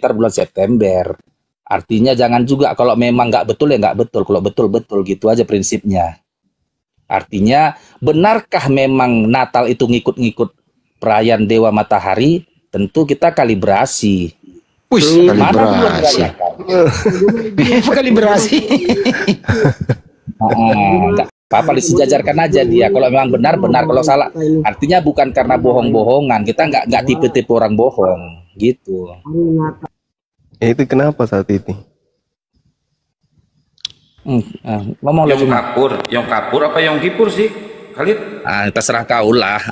sekitar bulan September. Artinya jangan juga kalau memang nggak betul ya nggak betul, kalau betul gitu aja prinsipnya. Artinya benarkah memang Natal itu ngikut-ngikut perayaan Dewa Matahari? Tentu kita kalibrasi. Mana duluan dirayakan? Kalibrasi. Nggak apa-apa, disejajarkan aja dia. Kalau memang benar, kalau salah. Artinya bukan karena bohong-bohongan. Kita nggak tipe-tipe orang bohong, gitu. Itu kenapa saat ini? Ngomong lagi. Yom Kapur apa Yom Kipur sih, Khalid? Terserah kau lah.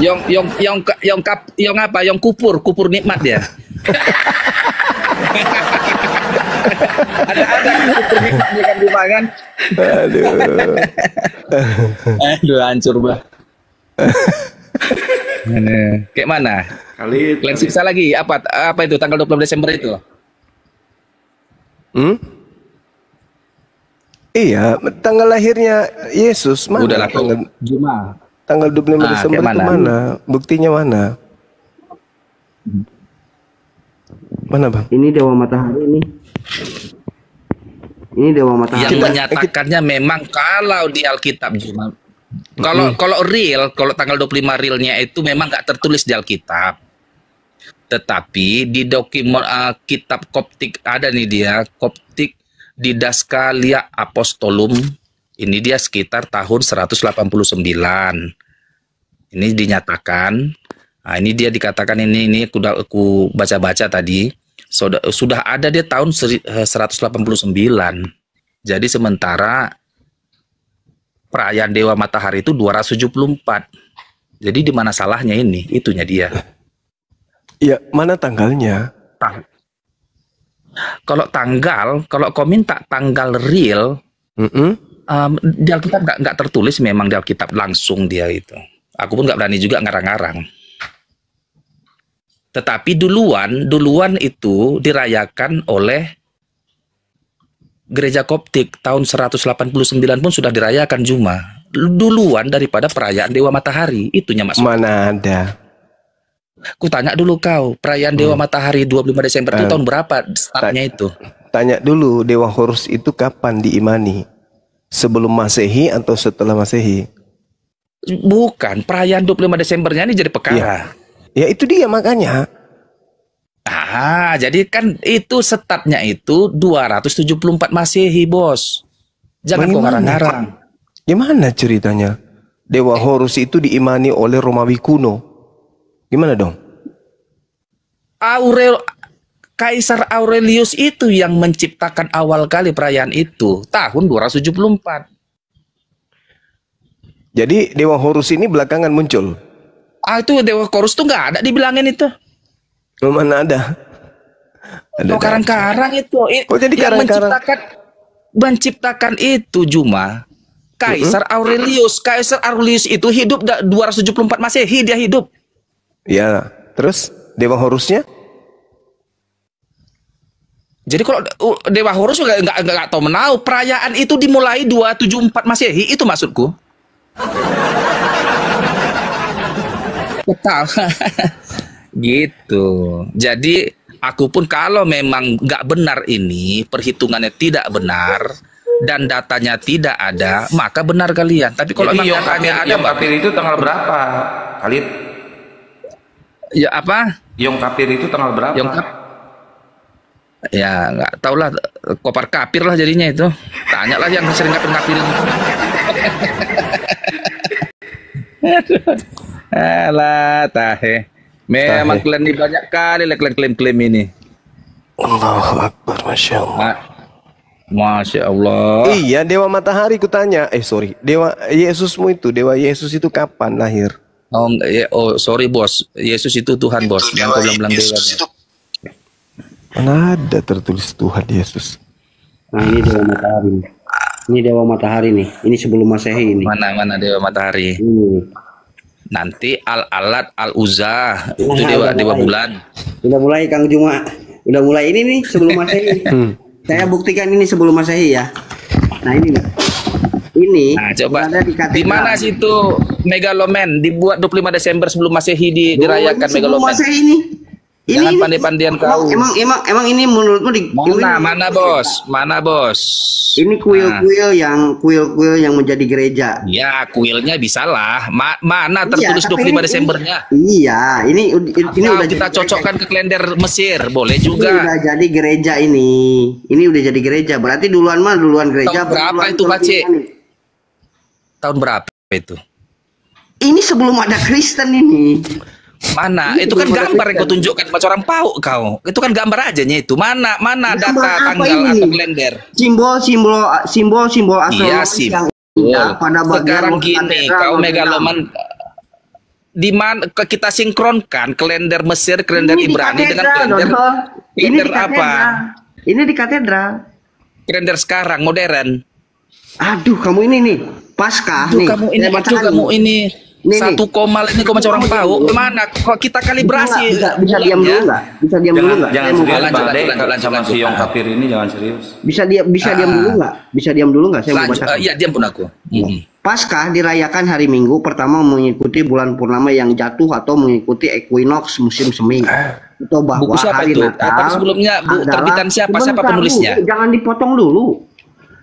Yong kupur nikmat ya. ada kupur nikmat kan dimakan. Aduh, hancur bah. Kayak mana? Khalid. Kalian siksa lagi apa itu tanggal 20 Desember itu? Iya, tanggal lahirnya Yesus mana? Udah lah, tanggal 25 Desember itu mana? Buktinya mana? Mana Bang? Ini Dewa Matahari ini. Ini Dewa Matahari. Yang menyatakannya memang kalau di Alkitab Juma. Kalau real, kalau tanggal 25 realnya itu memang nggak tertulis di Alkitab. Tetapi di dokumen kitab Koptik ada nih dia, Koptik Didaskalia Apostolum. Ini dia sekitar tahun 189. Ini dinyatakan. Nah, ini dia dikatakan ini aku baca-baca tadi. Sudah ada dia tahun 189. Jadi sementara perayaan Dewa Matahari itu 274. Jadi di mana salahnya ini? Itunya dia. Ya, mana tanggalnya? Kalau kau minta tanggal real, di Alkitab nggak tertulis memang di Alkitab langsung dia itu. Aku pun nggak berani juga ngarang-ngarang. Tetapi duluan itu dirayakan oleh Gereja Koptik tahun 189 pun sudah dirayakan Juma. Duluan daripada perayaan Dewa Matahari. Itunya maksudnya. Mana ada? Ku tanya dulu kau, perayaan Dewa Matahari 25 Desember itu tahun berapa startnya itu? Tanya dulu, Dewa Horus itu kapan diimani? Sebelum Masehi atau setelah Masehi? Bukan, perayaan 25 Desembernya ini jadi perkara. Ya itu dia makanya. Jadi kan itu startnya itu 274 Masehi, Bos. Jangan kau ngarang-ngarang. Gimana ceritanya? Dewa Horus itu diimani oleh Romawi kuno. Gimana dong? Kaisar Aurelius itu yang menciptakan awal kali perayaan itu tahun 274. Jadi Dewa Horus ini belakangan muncul. Itu Dewa Horus tuh nggak ada dibilangin itu. Mana ada? Karang-karang itu. Kok jadi karang-karang? Menciptakan itu Juma Kaisar Aurelius. Kaisar Aurelius itu hidup 274 Masehi dia hidup. Ya, terus Dewa Horusnya? Jadi kalau Dewa Horus nggak tahu menau, perayaan itu dimulai 274 Masehi, itu maksudku. Betul. Gitu. Jadi aku pun kalau memang nggak benar ini, perhitungannya tidak benar dan datanya tidak ada, maka benar kalian. Tapi kalau Yom Kapir itu tanggal berapa, Khalid? Ya apa? Yom Kapir itu tanggal berapa? Ya nggak tahu lah, kopar kapir lah jadinya itu. Tanyalah yang sering ngapir-ngapir. Alah tahe. Memang kalian ini banyak kali lah kalian klaim ini. Allahu Akbar, Masya Allah. Masya Allah. Iya, Dewa Matahari kutanya. Dewa Yesusmu itu, Dewa Yesus itu kapan lahir? Sorry bos, Yesus itu Tuhan bos. Yang kau bilang dewa. Mana ada tertulis Tuhan Yesus? Nah ini Dewa Matahari. Ini Dewa Matahari nih. Ini sebelum Masehi ini. Mana Dewa Matahari? Nanti Al-Alat, Al-Uzza itu dewa bulan. Udah mulai Kang Juma. Udah mulai ini nih sebelum Masehi. Saya buktikan ini sebelum Masehi ya. Nah ini nih. ini Nah, coba berada di katedral. di mana situ Megaloman dibuat 25 Desember sebelum Masehi dirayakan Sebelum Megaloman. Masehi ini. Jangan pandai-pandian kau. Emang ini menurutmu Mana bos? Mana bos? ini kuil-kuil yang menjadi gereja. Ya, kuilnya bisa lah. Mana Iya, tertulis tapi 25 Desembernya? Iya, ini udah kita jadi cocokkan ke kalender Mesir, boleh Ini juga. udah jadi gereja ini. Ini udah jadi gereja. Berarti duluan gereja. Tahun berapa duluan itu, Pak Cik? ini. Tahun berapa itu? Ini sebelum ada Kristen ini. Mana? Ini Itu kan belum ada gambar yang kau Kristen. tunjukkan macam orang pauk kau. Itu kan gambar aja itu. Mana Gambar data apa tanggal ini? atau kalender? Simbol astronomis Iya, yang indah pada bagian sekarang luar gini, katedral kau berbenam. megaloman di mana kita sinkronkan kalender Mesir, kalender Ini di Ibrani dengan katedral, kalender Dodo. Ini kalender di apa? katedral. Ini di katedral. Kalender sekarang modern. Aduh, kamu ini nih. Paskah Itu nih. kamu ini, Saya itu bacakan kamu nih. ini Nih, satu koma ini kau macam orang pauk. Mana? Kok kita kalibrasi? Bisa diam dulu nggak? Bisa diam dulu nggak? Jangan Saya mau serius lanjut, Bang Ade, lanjut, sama lanjut. si Yong Kafir ini jangan serius. Bisa diam dulu nggak? Bisa diam dulu nggak? Saya mau Lanjut, bacakan. iya diam pun aku. Paskah dirayakan hari Minggu pertama mengikuti bulan purnama yang jatuh atau mengikuti equinox musim semi. Atau bahwa Buku siapa hari itu? Natal Tapi sebelumnya adalah- terbitan siapa Sebentar penulisnya? dulu, jangan dipotong dulu.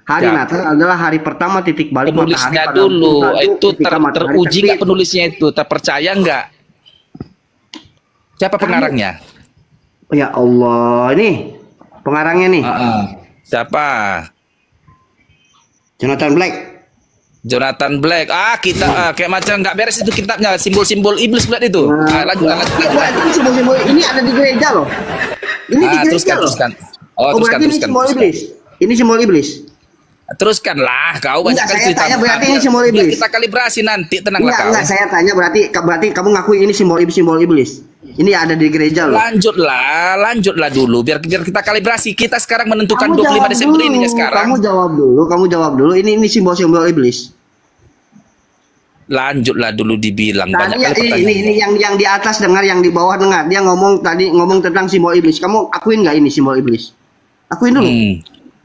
Hari Siapa? Natal adalah hari pertama titik balik Penulisnya matahari pada dulu, purnama itu ketika matahari teruji nggak terbit. penulisnya itu? Terpercaya nggak? Siapa pengarangnya? Ya Allah, ini pengarangnya nih, Siapa? Jonathan Black. Jonathan Black. Kita kayak macam nggak beres itu kitabnya, simbol-simbol iblis buat itu. Lanjut. Berarti ini simbol-simbol ini ada di gereja loh. Ini di gereja loh. Teruskan. Oh, berarti ini simbol iblis. Ini simbol iblis. Teruskanlah, kau banyak Enggak, kali saya cerita. tanya berarti ini simbol Biar iblis. kita kalibrasi nanti, tenanglah kau. Enggak, saya tanya berarti kamu ngakui ini simbol iblis. Ini ada di gereja loh. Lanjutlah dulu biar kita kalibrasi. Kita sekarang menentukan Kamu 25 jawab Desember dulu, ini ya sekarang. Kamu jawab dulu. Ini simbol-simbol iblis. Lanjutlah dulu dibilang banyak Tadi kali pertanyaan. ini yang di atas dengar, yang di bawah dengar. Dia ngomong tentang simbol iblis. Kamu akuin nggak ini simbol iblis? Akuin dulu.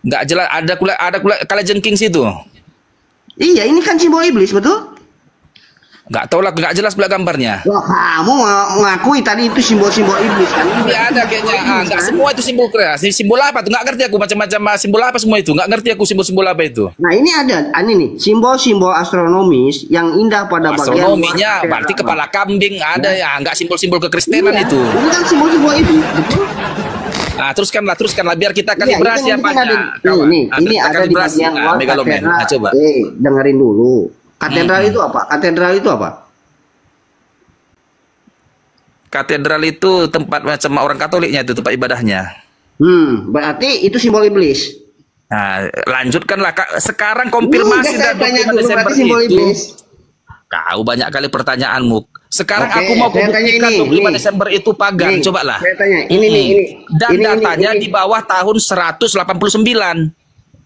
Nggak jelas, ada kula kalajengking situ. Iya, ini kan simbol iblis, betul? Nggak tahu lah, nggak jelas pula gambarnya. Wah, kamu mengakui tadi itu simbol-simbol iblis kan? Ini ada kayaknya, nggak semua itu simbol kreasi. Simbol apa tuh? Nggak ngerti aku macam-macam simbol apa semua itu. Nggak ngerti aku simbol-simbol apa itu. Nah, ini ada, ini nih, simbol-simbol astronomis yang indah pada bagian Astronominya luar berarti katedral. kepala kambing ada ya, nggak simbol-simbol kekristenan Iya, itu. Ini kan simbol-simbol iblis, betul? Teruskanlah biar kita Iya, kalibrasi ini kan apanya. ada, Kawan. ini Kita ada di kalibrasi. bagian luar Megaloman. katedral. Coba. Dengerin dulu. Katedral itu apa? Katedral itu apa? Katedral itu tempat macam orang Katoliknya itu tempat ibadahnya. Berarti itu simbol iblis. Nah, lanjutkanlah Kak. Sekarang konfirmasi Saya dan tanya 25 dulu, Desember berarti simbol itu. iblis. Kau banyak kali pertanyaanmu. Sekarang Oke, aku mau saya tanya kubuktikan ini, 25 nih. Desember itu pagan. Nih, Cobalah. saya tanya, ini. Dan Ini, datanya ini. di bawah tahun 189.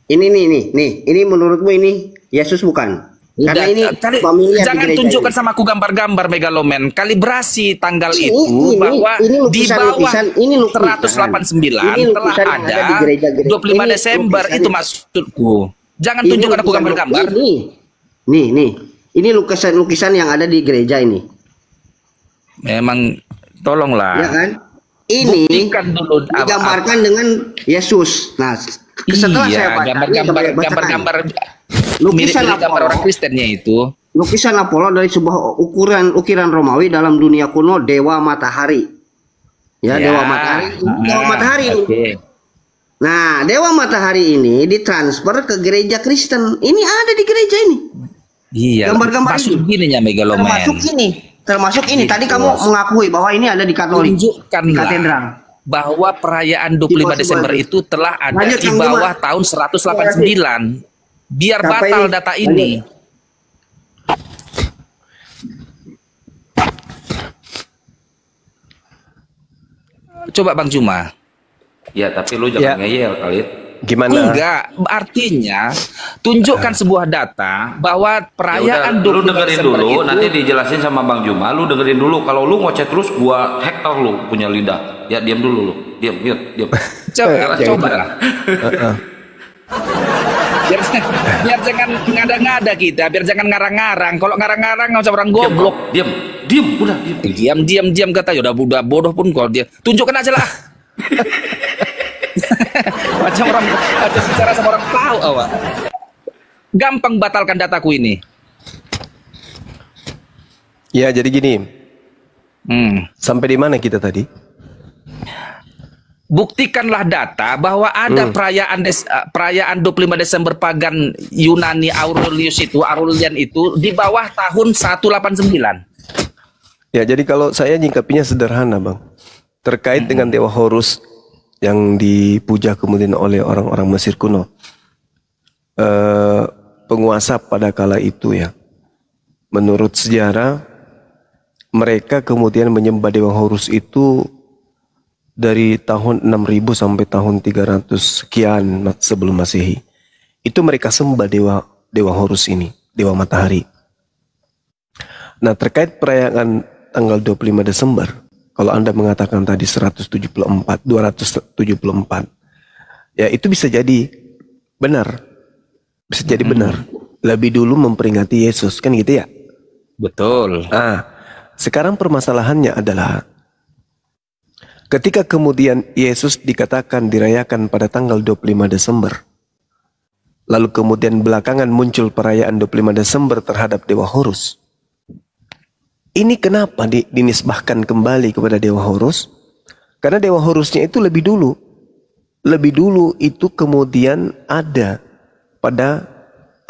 Ini menurutmu ini Yesus bukan? Karena ini familiar di Jangan gereja tunjukkan ini. sama aku gambar-gambar Megaloman. Kalibrasi tanggal Ini, itu bahwa ini di bawah ini lukisan. 189 Ini telah lukisan yang ada di gereja-gereja. 25 Ini Desember lukisan itu yang- maksudku. Jangan Ini tunjukkan aku lukisan- gambar-gambar. Nih. Ini lukisan yang ada di gereja ini. Memang tolonglah. Ya kan? Ini Buktikan dulu digambarkan dengan Yesus. Nah, setelah saya baca gambar-gambar Lukisan mirip gambar Apollo. orang Kristennya itu. Lukisan Apollo dari sebuah ukiran Romawi dalam dunia kuno dewa matahari. Ya, dewa matahari. Dewa matahari. Oke. Nah, dewa matahari ini ditransfer ke gereja Kristen. Ini ada di gereja ini. Iya. Gambar-gambar Maksud itu. gininya Megaloman. Termasuk ini. Tadi kamu mengakui bahwa ini ada di Katolik. Tunjukkanlah Katedral. bahwa perayaan 25 Desember itu telah ada Lanjut, di Kang bawah Bima. tahun 189. Biar Sampai batal ini. data ini. Coba Bang Juma. Ya, tapi lu jangan ngeyel kali. Gimana? Enggak, artinya tunjukkan sebuah data bahwa perayaan Lu 25 dengerin Desember dulu, itu nanti dijelasin sama Bang Juma. Lu dengerin dulu. Kalau lu ngoceh terus, gua hektar lu punya lidah. Ya, diam dulu lu. Diam. coba lah. biar, biar jangan ngada-ngada kita, biar jangan ngarang-ngarang. Kalau ngarang-ngarang nggak usah orang goblok. Diam, udah diam. Diam kata ya udah bodoh pun kalau dia tunjukkan aja lah. macam bicara sama orang tahu awak. Gampang batalkan dataku ini. Ya, jadi gini. Sampai di mana kita tadi? Buktikanlah data bahwa ada perayaan 25 Desember pagan Yunani Aurelian itu di bawah tahun 189. Ya, jadi kalau saya nyingkapinya sederhana, Bang. Terkait dengan Dewa Horus yang dipuja kemudian oleh orang-orang Mesir kuno. Penguasa pada kala itu ya. Menurut sejarah, mereka kemudian menyembah Dewa Horus itu dari tahun 6000 sampai tahun 300 sekian sebelum Masehi. Itu mereka sembah Dewa Horus ini, Dewa Matahari. Nah, terkait perayaan tanggal 25 Desember, kalau Anda mengatakan tadi 274, ya itu bisa jadi benar. Bisa jadi benar. Lebih dulu memperingati Yesus, kan gitu ya? Betul. Nah, sekarang permasalahannya adalah ketika kemudian Yesus dikatakan dirayakan pada tanggal 25 Desember. Lalu kemudian belakangan muncul perayaan 25 Desember terhadap Dewa Horus. Ini kenapa dinisbahkan kembali kepada Dewa Horus? Karena Dewa Horusnya itu lebih dulu. Lebih dulu itu kemudian ada pada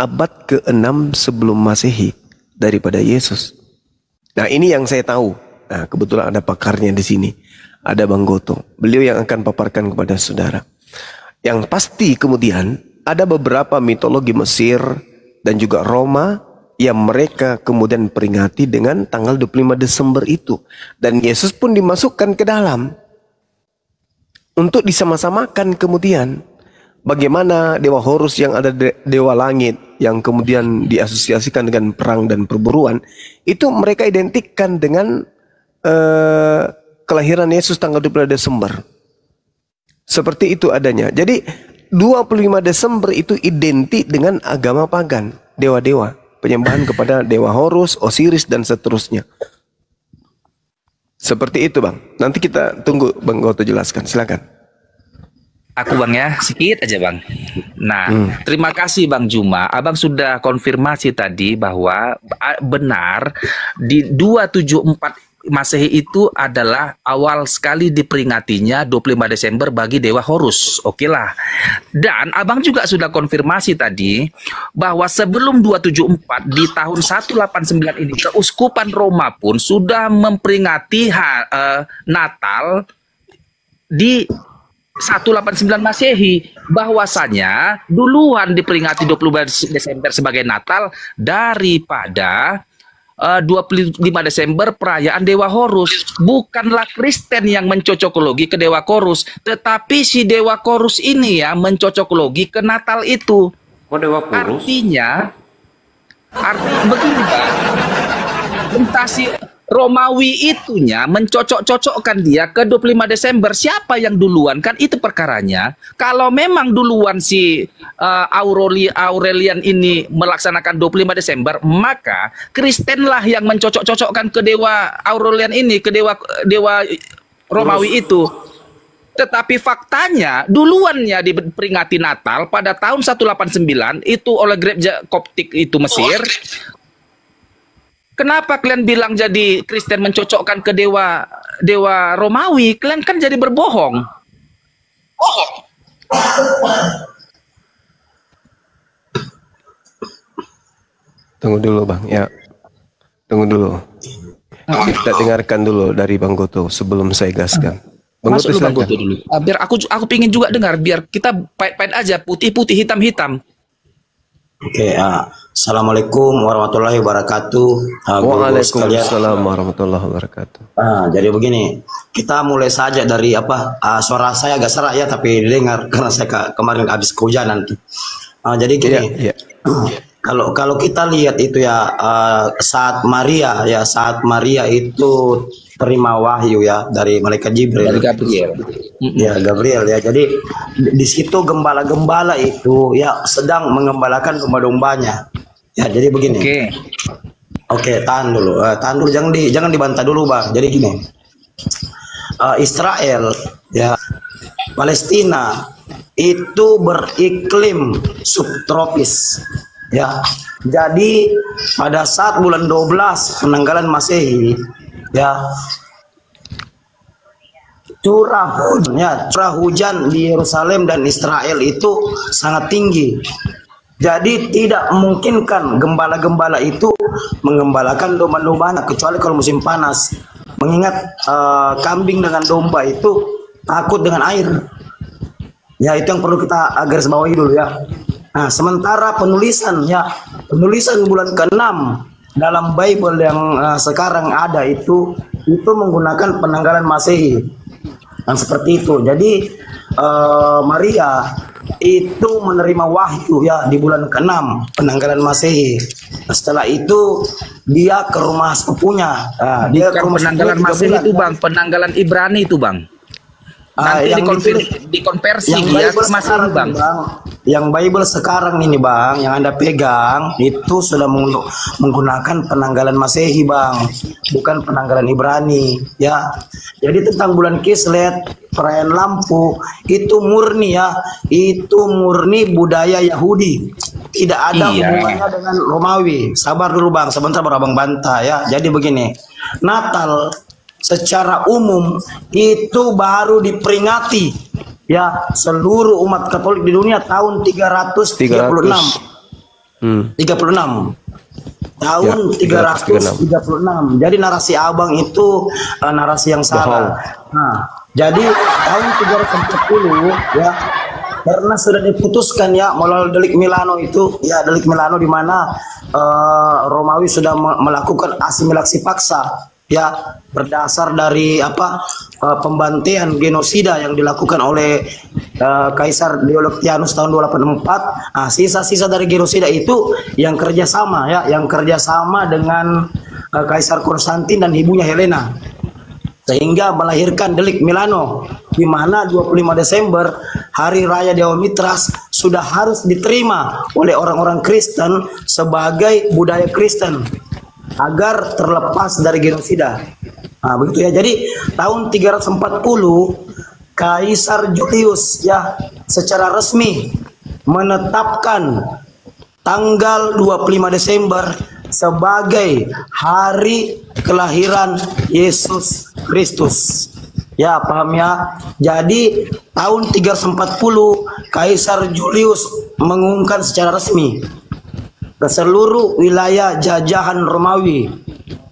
abad ke-6 sebelum Masehi daripada Yesus. Nah, ini yang saya tahu. Nah, kebetulan ada pakarnya di sini. Ada Bang Goto. Beliau yang akan paparkan kepada saudara. Yang pasti kemudian ada beberapa mitologi Mesir dan juga Roma yang mereka kemudian peringati dengan tanggal 25 Desember itu. Dan Yesus pun dimasukkan ke dalam. Untuk disama-samakan kemudian. Bagaimana Dewa Horus yang ada Dewa Langit yang kemudian diasosiasikan dengan perang dan perburuan. Itu mereka identikkan dengan kelahiran Yesus tanggal 25 Desember. Seperti itu adanya. Jadi 25 Desember itu identik dengan agama pagan, dewa-dewa, penyembahan kepada Dewa Horus, Osiris dan seterusnya. Seperti itu, Bang. Nanti kita tunggu Bang Goto jelaskan. Silakan. Aku Bang ya, sedikit aja Bang. Nah, terima kasih Bang Juma. Abang sudah konfirmasi tadi bahwa benar di 274 Masehi itu adalah awal sekali diperingatinya 25 Desember bagi Dewa Horus. Oke lah. Dan Abang juga sudah konfirmasi tadi bahwa sebelum 274 di tahun 189 ini Keuskupan Roma pun sudah memperingati Natal di 189 Masehi, bahwasanya duluan diperingati 25 Desember sebagai Natal daripada 25 Desember perayaan Dewa Horus. Bukanlah Kristen yang mencocokologi ke Dewa Horus, tetapi si Dewa Horus ini ya mencocokologi ke Natal itu. Oh, Dewa Horus. Artinya begini Bang, entah si Romawi itunya mencocok-cocokkan dia ke 25 Desember. Siapa yang duluan? Kan itu perkaranya. Kalau memang duluan si Aurelian ini melaksanakan 25 Desember, maka Kristenlah yang mencocok-cocokkan ke Dewa Aurelian ini, ke Dewa Romawi itu. Tetapi faktanya duluannya diperingati Natal pada tahun 189 itu oleh Gereja Koptik itu Mesir. Kenapa kalian bilang jadi Kristen mencocokkan ke dewa Romawi? Kalian kan jadi berbohong. Tunggu dulu Bang, ya. Tunggu dulu. Kita dengarkan dulu dari Bang Goto sebelum saya gaskan. Bang Goto, Bang Goto dulu. Biar aku pingin juga dengar, biar kita pahit-pahit aja, putih-putih, hitam-hitam. Oke, Assalamualaikum warahmatullahi wabarakatuh. Waalaikumsalam warahmatullahi wabarakatuh. Jadi begini, kita mulai saja dari suara saya agak serak ya, tapi dengar karena saya kemarin habis kehujanan tuh. Jadi gini, kalau kita lihat itu ya, saat Maria itu terima wahyu ya dari malaikat Jibril. Dari Gabriel. Ya, Gabriel ya. Jadi di situ gembala-gembala itu ya sedang mengembalakan domba-dombanya. Ya, jadi begini. Oke, tahan dulu. Tahan dulu, jangan dibantah dulu, Bang. Jadi gini. Israel ya, Palestina itu beriklim subtropis. Ya. Jadi pada saat bulan 12 penanggalan Masehi ya, curah hujan di Yerusalem dan Israel itu sangat tinggi. Jadi tidak memungkinkan gembala-gembala itu mengembalakan domba-dombanya kecuali kalau musim panas. Mengingat kambing dengan domba itu takut dengan air. Ya, itu yang perlu kita garis bawahi dulu ya. Nah, sementara penulisan bulan ke-6 dalam Bible yang sekarang ada itu menggunakan penanggalan Masehi. Nah, seperti itu. Jadi Maria itu menerima wahyu ya di bulan ke-6 penanggalan Masehi. Nah, setelah itu dia ke rumah sepupunya. Dia ke rumah penanggalan Masehi itu, Bang, penanggalan Ibrani itu, Bang. Nanti dikonversi dia masih Bang. Yang Bible sekarang ini, Bang, yang Anda pegang itu sudah menggunakan penanggalan Masehi, Bang, bukan penanggalan Ibrani ya. Jadi tentang bulan Kislev, perayaan lampu itu murni ya, itu murni budaya Yahudi. Tidak ada hubungannya dengan Romawi. Sabar dulu, Bang, sebentar baru Abang bantah ya. Jadi begini, Natal secara umum itu baru diperingati ya seluruh umat Katolik di dunia tahun 336. Tahun 336. Jadi narasi Abang itu narasi yang salah. Nah, jadi tahun 340 ya, karena sudah diputuskan ya melalui delik Milano itu ya, delik Milano di mana Romawi sudah melakukan asimilasi paksa ya, berdasar dari pembantaian genosida yang dilakukan oleh Kaisar Diocletianus tahun 284. Nah, sisa-sisa dari genosida itu yang kerjasama ya, yang kerjasama dengan Kaisar Konstantin dan ibunya Helena, sehingga melahirkan delik Milano, di mana 25 Desember hari raya Dewa Mitras sudah harus diterima oleh orang-orang Kristen sebagai budaya Kristen agar terlepas dari genosida. Nah, begitu ya. Jadi tahun 340 Kaisar Julius ya secara resmi menetapkan tanggal 25 Desember sebagai hari kelahiran Yesus Kristus. Ya, paham ya? Jadi tahun 340 Kaisar Julius mengumumkan secara resmi ke seluruh wilayah jajahan Romawi.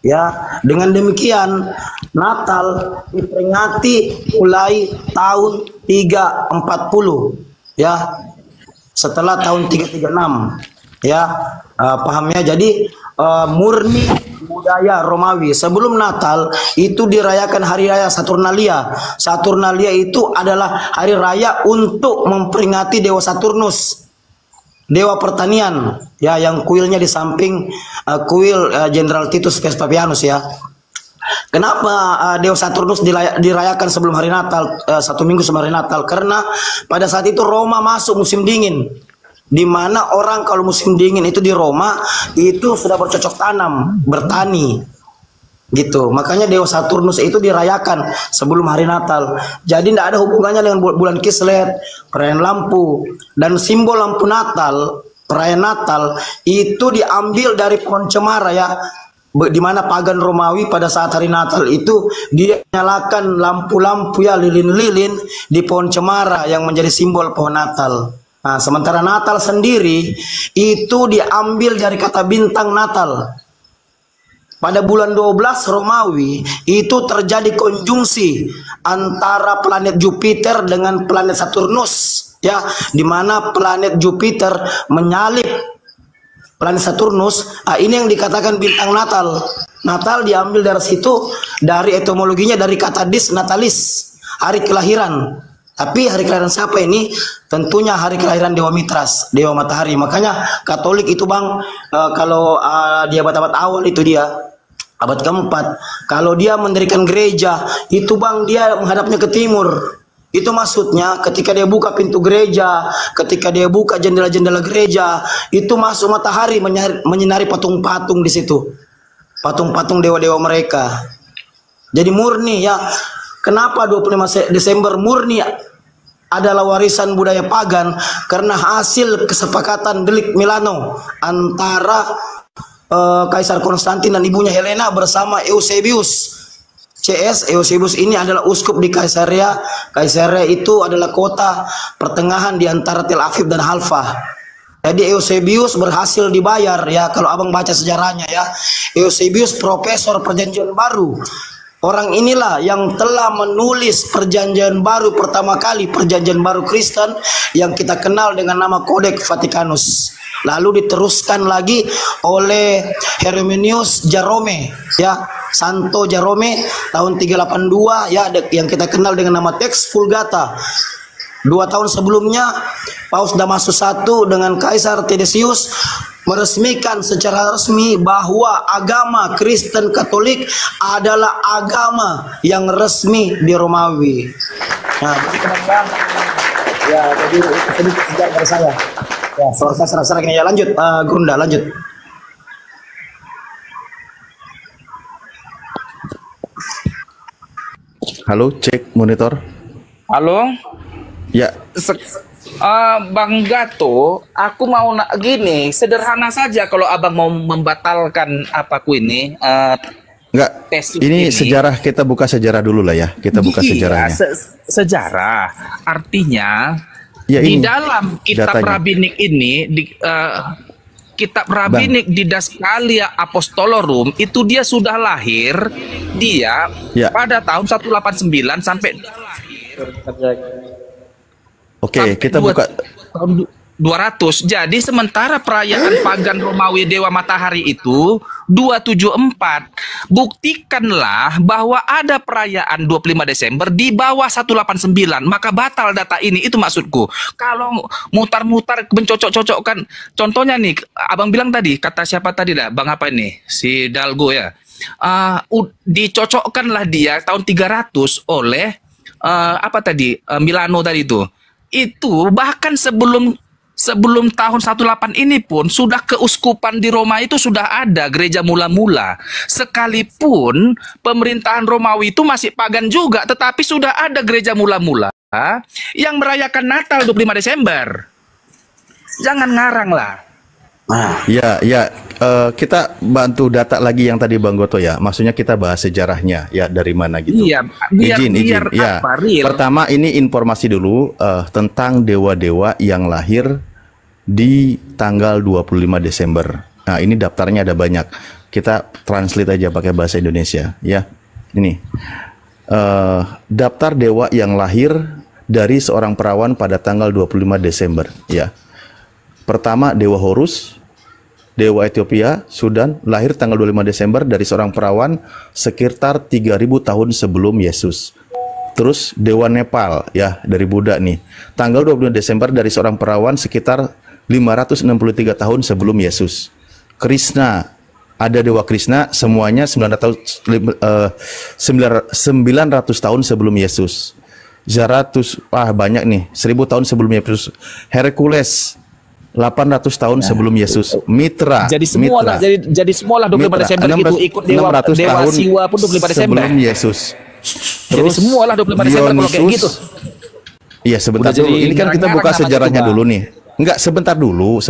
Ya, dengan demikian Natal diperingati mulai tahun 340 ya, setelah tahun 336 ya, paham ya? Jadi murni budaya Romawi. Sebelum Natal itu dirayakan hari raya Saturnalia. Saturnalia itu adalah hari raya untuk memperingati Dewa Saturnus, dewa pertanian ya, yang kuilnya di samping kuil Jenderal Titus Vespasianus ya. Kenapa Dewa Saturnus dirayakan sebelum hari Natal, 1 minggu sebelum hari Natal? Karena pada saat itu Roma masuk musim dingin, di mana orang kalau musim dingin itu di Roma itu sudah bercocok tanam, bertani gitu. Makanya Dewa Saturnus itu dirayakan sebelum hari Natal. Jadi tidak ada hubungannya dengan bulan Kislev, perayaan lampu. Dan simbol lampu Natal, perayaan Natal itu diambil dari pohon cemara ya, di mana pagan Romawi pada saat hari Natal itu dia nyalakan lampu-lampu ya, lilin-lilin di pohon cemara yang menjadi simbol pohon Natal. Nah, sementara Natal sendiri itu diambil dari kata bintang Natal. Pada bulan 12 Romawi itu terjadi konjungsi antara planet Jupiter dengan planet Saturnus ya, di mana planet Jupiter menyalip planet Saturnus. Ini yang dikatakan bintang Natal. Natal diambil dari situ, dari etimologinya dari kata dis natalis, hari kelahiran. Tapi hari kelahiran siapa ini? Tentunya hari kelahiran Dewa Mitras, Dewa Matahari. Makanya Katolik itu, Bang, kalau di abad-abad awal itu dia Abad keempat. Kalau dia mendirikan gereja, itu bang dia menghadapnya ke timur. Itu maksudnya ketika dia buka pintu gereja, ketika dia buka jendela-jendela gereja, itu masuk matahari menyinari patung-patung di situ. Patung-patung dewa-dewa mereka. Jadi murni ya. Kenapa 25 Desember murni adalah warisan budaya pagan? Karena hasil kesepakatan Delik Milano antara Kaisar Konstantin dan ibunya Helena bersama Eusebius. Eusebius ini adalah uskup di Kaisaria. Kaisaria itu adalah kota pertengahan di antara Tel Aviv dan Halfa. Jadi Eusebius berhasil dibayar ya, kalau abang baca sejarahnya ya. Eusebius profesor perjanjian baru. Orang inilah yang telah menulis perjanjian baru pertama kali, perjanjian baru Kristen yang kita kenal dengan nama Codex Vaticanus. Lalu diteruskan lagi oleh Hieronymus Jerome ya, Santo Jerome tahun 382 ya, yang kita kenal dengan nama Teks Vulgata. 2 tahun sebelumnya Paus Damasus I dengan Kaisar Theodosius meresmikan secara resmi bahwa agama Kristen Katolik adalah agama yang resmi di Romawi. Nah, teman-teman, ya jadi itu sedikit sejarah dari saya. Ya, saya serah-serah ya, lanjut, Gunda, lanjut. Halo, cek monitor. Halo? Ya. Bang Gato, aku mau gini, sederhana saja kalau abang mau membatalkan apaku ini. Enggak, ini sejarah, kita buka sejarah dulu lah ya. Kita buka sejarahnya. Sejarah, artinya ya, di dalam kitab datanya. Rabbinik ini, kitab Rabbinik di Dascalia Apostolorum, itu dia sudah lahir, dia ya. Pada tahun 189 sampai lahir. Oke, kita buka tahun 200. Jadi sementara perayaan pagan Romawi Dewa Matahari itu 274. Buktikanlah bahwa ada perayaan 25 Desember di bawah 189. Maka batal data ini, itu maksudku. Kalau mutar-mutar mencocok-cocokkan, contohnya nih, abang bilang tadi, kata siapa tadi dah? Bang apa ini? Si Dalgo ya. Dicocokkanlah dia tahun 300 oleh apa tadi? Milano tadi itu bahkan sebelum tahun 18 ini pun sudah keuskupan di Roma itu sudah ada gereja mula-mula. Sekalipun pemerintahan Romawi itu masih pagan juga, tetapi sudah ada gereja mula-mula yang merayakan Natal 25 Desember. Jangan ngarang lah. Ya, kita bantu data lagi yang tadi Bang Goto ya. Maksudnya kita bahas sejarahnya ya, dari mana gitu. Iya, izin. Ya. Pertama ini informasi dulu tentang dewa-dewa yang lahir di tanggal 25 Desember. Nah, ini daftarnya ada banyak. Kita translate aja pakai bahasa Indonesia ya. Ini daftar dewa yang lahir dari seorang perawan pada tanggal 25 Desember ya. Pertama, Dewa Horus, Dewa Ethiopia, Sudan, lahir tanggal 25 Desember dari seorang perawan sekitar 3000 tahun sebelum Yesus. Terus Dewa Nepal, ya, dari Buddha nih. Tanggal 25 Desember dari seorang perawan sekitar 563 tahun sebelum Yesus. Krishna, ada Dewa Krishna, semuanya 900 tahun sebelum Yesus. Zaratus, banyak nih, 1000 tahun sebelum Yesus. Hercules, 800 tahun sebelum Yesus. Mitra, jadi semua lah, jadi semua lah 25 Desember itu ikut Dewa Siwa pun 25 Desember sebelum Yesus. Terus jadi semua lah 25 Desember kalau kayak gitu. Iya, sebentar dulu. Ini kan kita buka sejarahnya dulu nih. Enggak, sebentar dulu.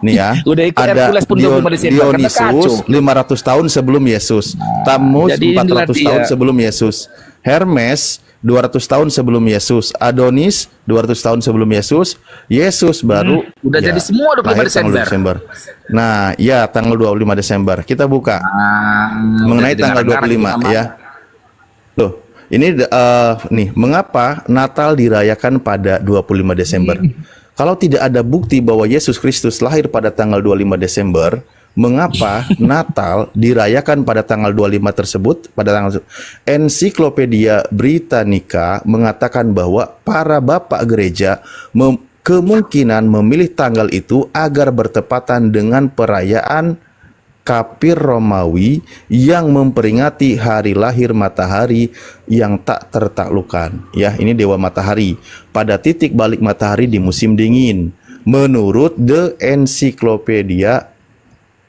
Nih ya. Udah ikut ada Dionysus 500 tahun sebelum Yesus. Tamus 400 tahun sebelum Yesus. Hermes 200 tahun sebelum Yesus, Adonis 200 tahun sebelum Yesus, Yesus baru udah ya, jadi semua 25 Desember. Nah, ya tanggal 25 Desember. Kita buka mengenai tanggal 25 ya. Loh, ini nih, mengapa Natal dirayakan pada 25 Desember? Kalau tidak ada bukti bahwa Yesus Kristus lahir pada tanggal 25 Desember, mengapa Natal dirayakan pada tanggal 25 tersebut? Pada tanggal Ensiklopedia Britannica mengatakan bahwa para bapak gereja kemungkinan memilih tanggal itu agar bertepatan dengan perayaan kafir Romawi yang memperingati hari lahir matahari yang tak tertaklukkan. Ya, ini dewa matahari pada titik balik matahari di musim dingin. Menurut The Encyclopedia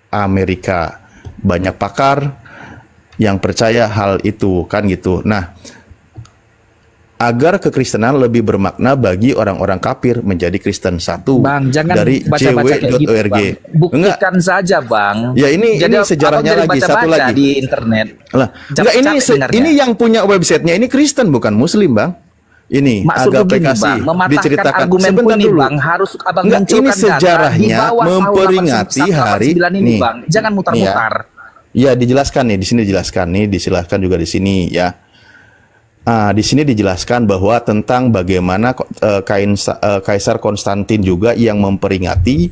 Amerika, banyak pakar yang percaya hal itu, kan gitu. Nah, agar kekristenan lebih bermakna bagi orang-orang kafir menjadi Kristen. Satu, Bang, jangan dari baca-baca kayak gitu, jw.org. Bang. Buktikan saja, Bang. Ya, ini sejarahnya lagi, satu lagi di internet. Lah, enggak, ini yang punya websitenya ini Kristen, bukan Muslim, Bang. Ini maksud agak PKC diceritakan sebentar dulu, Bang. Harus Abang ini sejarahnya memperingati hari ini, Bang. Jangan mutar-mutar. Ya, dijelaskan nih, di sini dijelaskan nih, disilahkan juga di sini ya. Di sini dijelaskan bahwa tentang bagaimana Kaisar Konstantin juga yang memperingati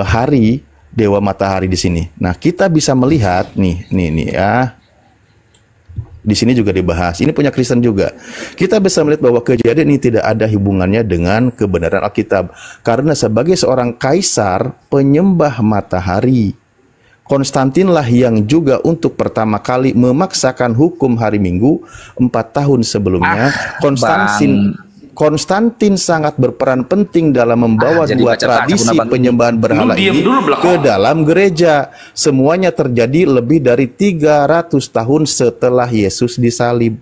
hari Dewa Matahari di sini. Nah, kita bisa melihat nih ya. Di sini juga dibahas. Ini punya Kristen juga. Kita bisa melihat bahwa kejadian ini tidak ada hubungannya dengan kebenaran Alkitab. Karena sebagai seorang kaisar penyembah matahari, Konstantinlah yang juga untuk pertama kali memaksakan hukum hari Minggu 4 tahun sebelumnya. Konstantin sangat berperan penting dalam membawa dua tradisi penyembahan berhala ini ke dalam gereja. Semuanya terjadi lebih dari 300 tahun setelah Yesus disalib.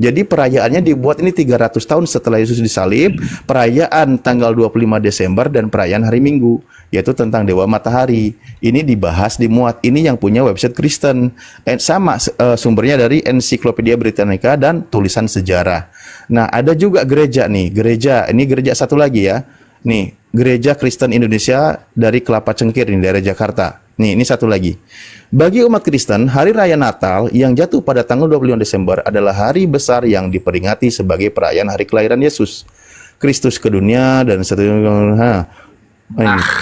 Jadi perayaannya dibuat ini 300 tahun setelah Yesus disalib, perayaan tanggal 25 Desember dan perayaan hari Minggu, yaitu tentang Dewa Matahari. Ini dibahas, dimuat. Ini yang punya website Kristen. Sama sumbernya dari Encyclopedia Britannica dan tulisan sejarah. Nah, ada juga gereja nih, ini gereja satu lagi ya. Nih, Gereja Kristen Indonesia dari Kelapa Cengkir ini, daerah Jakarta. Nih, ini satu lagi. Bagi umat Kristen, Hari Raya Natal yang jatuh pada tanggal 25 Desember adalah hari besar yang diperingati sebagai perayaan hari kelahiran Yesus Kristus ke dunia dan seterusnya.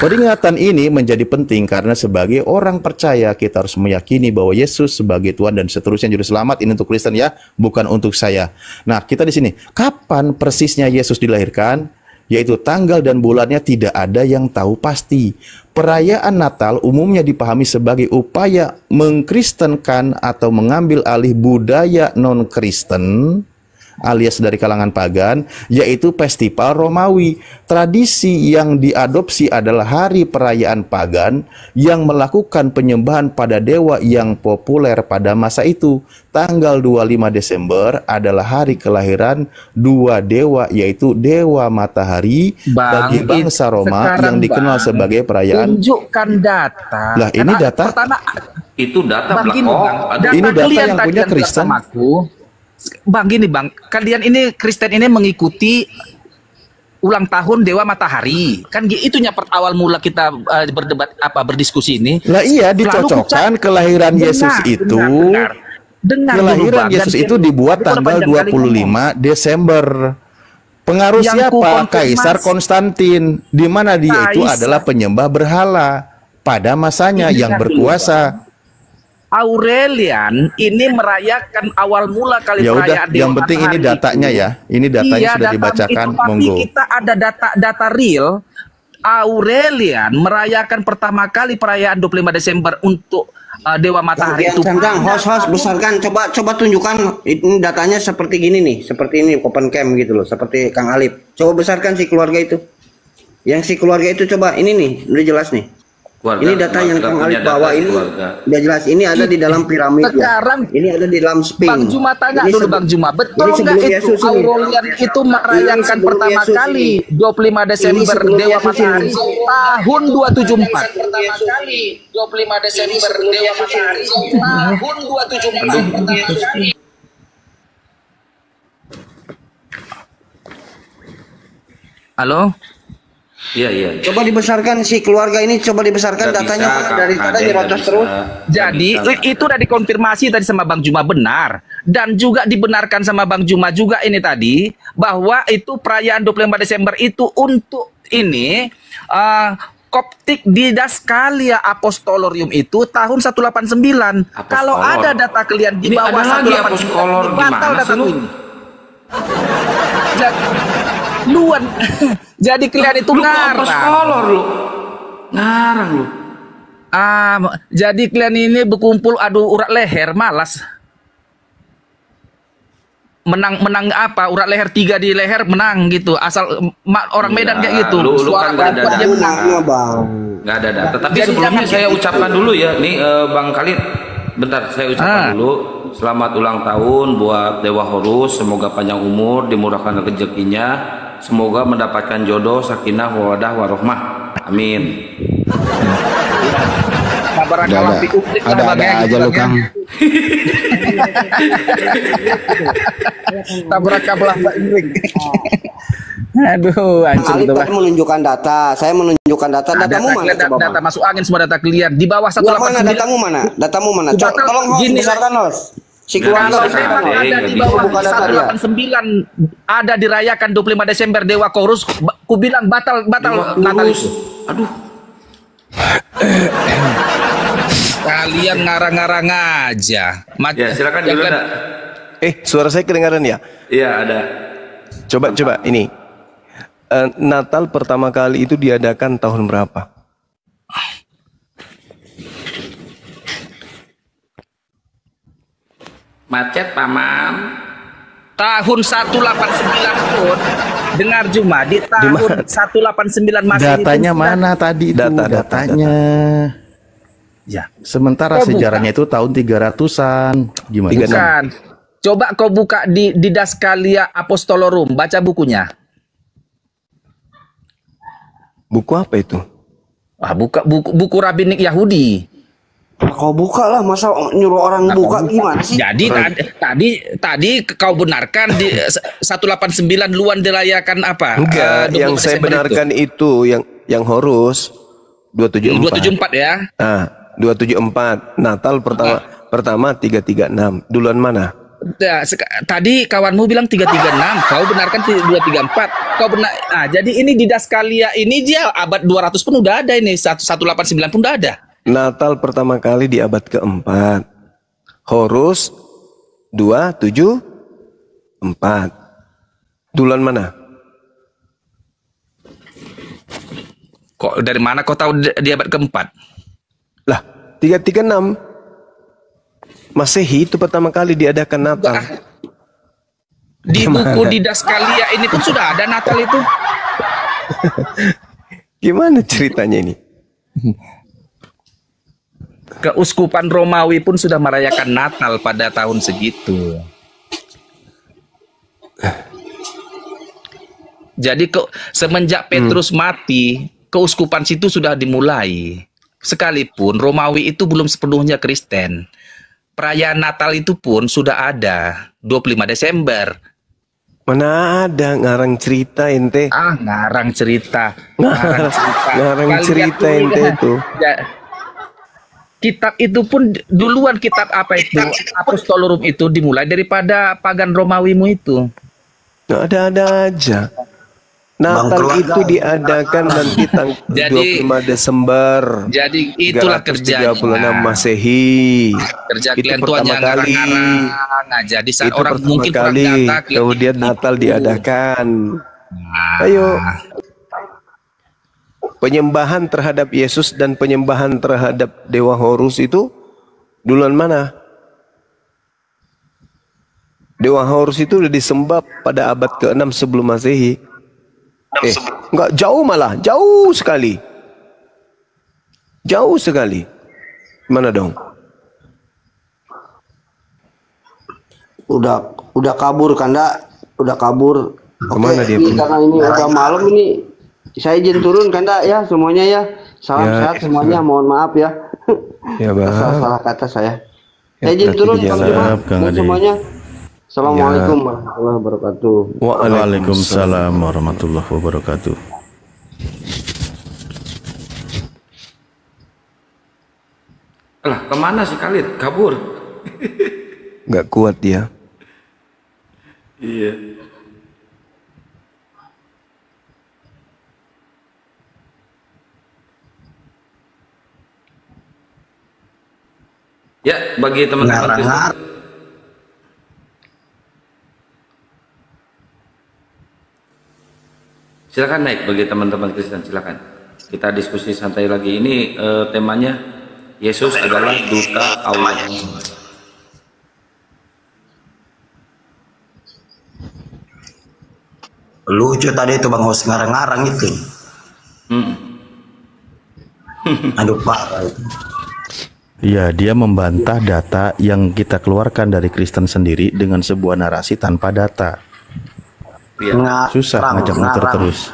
Peringatan ini menjadi penting karena sebagai orang percaya kita harus meyakini bahwa Yesus sebagai Tuhan dan seterusnya juru selamat. Ini untuk Kristen ya, bukan untuk saya. Nah, kita di sini, kapan persisnya Yesus dilahirkan? Yaitu tanggal dan bulannya tidak ada yang tahu pasti. Perayaan Natal umumnya dipahami sebagai upaya mengkristenkan atau mengambil alih budaya non-Kristen alias dari kalangan pagan, yaitu festival Romawi. Tradisi yang diadopsi adalah hari perayaan pagan yang melakukan penyembahan pada dewa yang populer pada masa itu. Tanggal 25 Desember adalah hari kelahiran dua dewa, yaitu Dewa Matahari bagi bangsa Roma yang dikenal sebagai perayaan. Tunjukkan data. Lah, ini data. Itu data Bang, ini data yang punya Kristen. Bang, gini Bang, kalian ini Kristen ini mengikuti ulang tahun Dewa Matahari, kan itunya awal mula kita berdebat berdiskusi ini. Lah iya, dicocokkan kelahiran Yesus itu. Dengar kelahiran dulu, Yesus itu dibuat tanggal 25 Desember. Pengaruh siapa? Kaisar Konstantin, di mana dia itu adalah penyembah berhala pada masanya yang berkuasa. Aurelian ini merayakan awal mula kali perayaan Dewa Matahari. Yang penting ini datanya ya. Ini datanya sudah dibacakan, monggo. Kita ada data real. Aurelian merayakan pertama kali perayaan 25 Desember untuk Dewa Matahari itu. Host besarkan, coba tunjukkan ini datanya seperti gini nih, seperti ini open cam gitu loh, seperti Kang Alip. Coba besarkan si keluarga itu. Yang si keluarga itu coba ini nih, udah jelas nih. Ini data yang Kang Alif bawa ini udah jelas. Ini ada di dalam piramid. Sekarang ini ada di dalam sphinx. Bang Juma tanya dulu Bang Juma, betul nggak itu Aurelian itu merayakan pertama kali 25 Desember Dewa Matahari tahun 274? Pertama kali 25 Desember Dewa Matahari tahun 274. Halo? Iya. Coba dibesarkan si keluarga ini, coba dibesarkan datanya dari tadi dirotos terus. Jadi itu udah dikonfirmasi tadi sama Bang Juma benar, dan juga dibenarkan sama Bang Juma juga ini tadi bahwa itu perayaan 25 Desember itu untuk ini Koptik Didaskalia Apostolorium itu tahun 189. Kalau ada data kalian di bawah 189, batal data ini. Jadi kalian itu ngarang. Ngarang lu. Jadi kalian ini berkumpul adu urat leher, malas. Menang apa? Urat leher 3 di leher menang gitu. Asal orang Medan kayak gitu. Lu kan Suara nggak ada dia menang. Nggak ada data. Tapi Jadi sebelumnya jangan saya gitu. ucapkan dulu ya, nih Bang Khalid. Bentar, saya ucapkan dulu. Selamat ulang tahun buat Dewa Horus. Semoga panjang umur, dimurahkan rezekinya. Semoga mendapatkan jodoh, sakinah, mawaddah, warohmah. Amin. Ada aja lu Kang. Tabrak kabelah Pak Indrik. Aduh, hancur Ali itu, tadi Bang. menunjukkan data. Saya menunjukkan data. Datamu mana? Coba, Data Bang? masuk angin, semua data clear. Di bawah Nggak, mana 189. datamu mana? Datamu mana? Batal, Tolong host, gini. besarkan host. Si Nggak keluarga bisa, besarkan Memang host. ada nggak di bisa. bawah Buka data dia. 189 ada dirayakan 25 Desember Dewa Korus. Ku bilang batal Natal itu. Aduh. Kalian ngarang-ngarang aja. Ya, silakan dulu Jangan- Nak. Suara saya kedengaran ya? Iya, ada. Coba ini. Natal pertama kali itu diadakan tahun berapa? Macet, Paman. Tahun 189 pun dengar Juma di tahun 189 Masehi Datanya pun mana tadi itu? Data. Datanya. Ya. Sementara Oh, bukan. sejarahnya itu tahun 300-an. Gimana? 36. Bukan. Coba kau buka di Daskalia Apostolorum, baca bukunya. Buku apa itu? Buka buku rabbinik Yahudi. Kau buka lah, masa nyuruh orang buka gimana sih? Jadi tadi kau benarkan di 189 luan dirayakan apa? Enggak, 25 yang saya Desember benarkan itu yang Horus 274. 274 ya. 274. Natal pertama 336. Duluan mana? Ya, tadi kawanmu bilang 336, kau benarkan 234. Kau benar. Jadi ini di Daskalia ini dia abad 200 pun udah ada ini, 189 pun udah ada. Natal pertama kali di abad keempat. Horus 274. Duluan mana? Kok dari mana kau tahu di abad keempat? Lah, 336. Masehi itu pertama kali diadakan Natal. Di buku di Daskalia ini pun sudah ada Natal itu. Gimana ceritanya ini? Keuskupan Romawi pun sudah merayakan Natal pada tahun segitu. Jadi semenjak Petrus mati, keuskupan situ sudah dimulai. Sekalipun Romawi itu belum sepenuhnya Kristen. Perayaan Natal itu pun sudah ada 25 Desember. Mana ada ngarang cerita ente? Ngarang cerita. Ngarang cerita Kalian ente itu. Ya, kitab itu pun duluan kitab apa itu? Apostolorum itu dimulai daripada pagan Romawimu itu. Nggak ada aja. Natal itu diadakan nanti tanggal Jadi- 25 Desember. Jadi itulah kerjanya. 336 Masehi. Kerja Itu kalian tuh pertama hanya kali. ngarang-ngarang aja. Di saat Itu orang pertama mungkin kurang kali. data, kalian Kemudian tipu. Natal diadakan. Ayo. Penyembahan terhadap Yesus dan penyembahan terhadap Dewa Horus itu duluan mana? Dewa Horus itu sudah disembah pada abad ke-6 sebelum Masehi. Enggak, jauh malah, jauh sekali. Jauh sekali. Mana dong? Udah kabur Kanda, udah kabur. Kemana dia ini pergi? karena ini udah malam ini. Saya izin turun Kanda ya semuanya ya. Salam Ya, sehat semuanya, mohon maaf ya. Ya, Bang. Salah kata saya. Ya, Saya izin berarti turun di Bang jalan. Juma Kang dan Ade. semuanya. Assalamualaikum warahmatullahi wabarakatuh. Waalaikumsalam warahmatullahi wabarakatuh. Lah, kemana sih Khalid? Kabur. Enggak kuat dia. Iya. Ya, bagi teman-teman Kristen. Silakan naik bagi teman-teman Kristen, silakan. Kita diskusi santai lagi. Ini temanya Yesus adalah duta Allah. Lucu tadi itu Bang Hos ngarang-ngarang itu. Aduh parah itu. Iya, dia membantah data yang kita keluarkan dari Kristen sendiri dengan sebuah narasi tanpa data. Susah ngajak muter terus.